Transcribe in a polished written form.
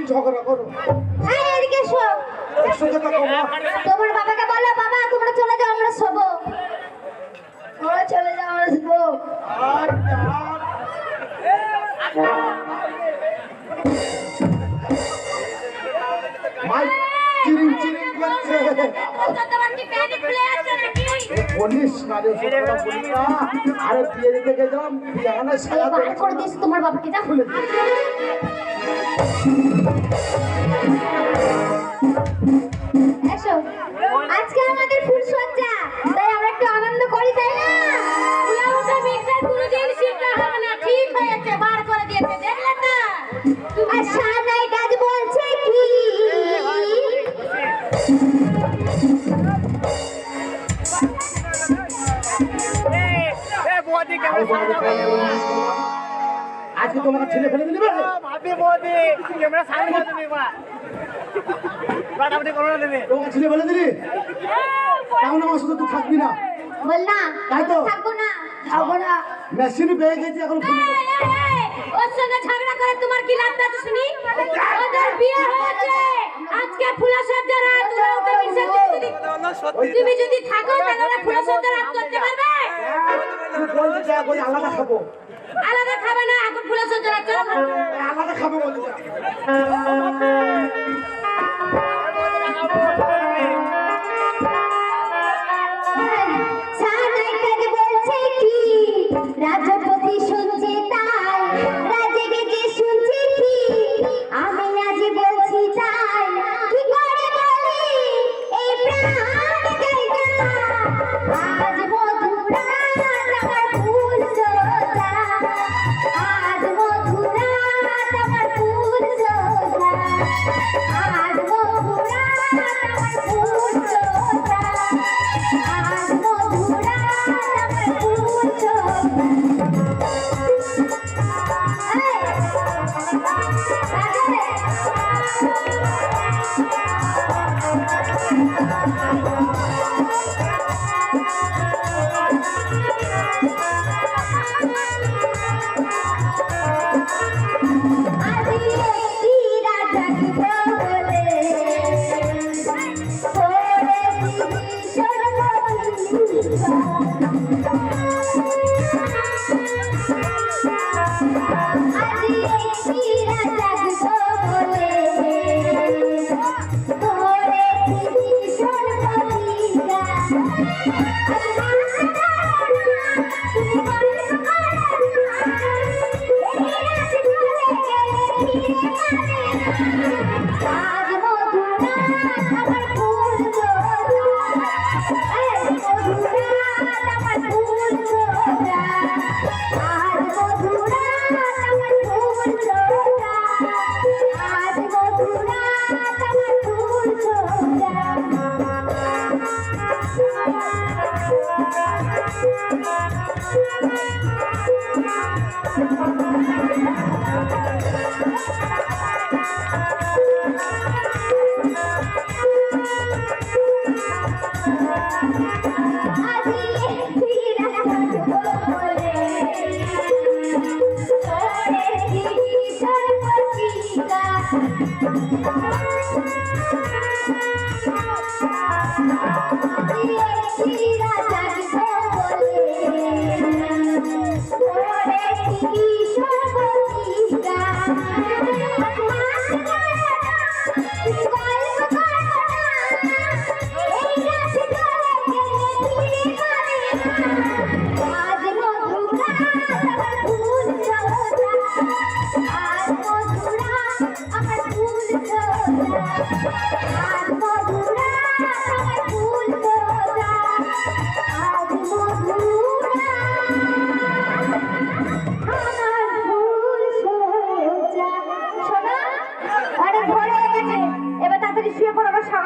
ঝগড়া করো। তোমার বাবাকে বলো, বাবা তোমরা চলে যাও, আমরা শোবো। তোমরা চলে যাও, আমরা শোবো। তোমার বাবাকে যা খুলে এসো, আজকে আমাদের ফুল সজ্জা, তাই আমরা একটু আনন্দ করি, তাই না? ঠিক হয়েছে, বার করে দিয়েছে, দেখলেন না? আর সানাই গাছ বলছে কি আজকে তোমাকে ছেলে ফেলে দিলি তোমাকে ছেলে ফেলে দিলি, কেমন আমার সাথে তুই থাকবি না? বল না, তাই তো থাকবো না, থাকবো না। মেশিন পেয়ে গেছি এখন। ওর সঙ্গে ঝগড়া করে তোমার কি লাগবে শুনি? ওদের বিয়ে হয়েছে, আজকে ফুলা সজ্জা রাত, তুমি যদি থাকো তাহলে ফুলা সজ্জা রাত করতে পারবে? আলাদা খাবো। আলাদা খাবে না, এখন ফুলা সজ্জা রাত চলো আলাদা খাবো বলতে। রাজপতি শুনছে তাই, রাজে গেছে শুনছে কি, আমি আজ বলছি তাই, কি করে বলি এই প্রাণ জায়গা, আজ মধুরা তোমার ফুল সোজা, আজ মধুরা তোমার ফুল সোজা, আজ মধুরা তোমার ফুল সোজা, আজ মধুরা তোমার ফুল সোজা। Yeah.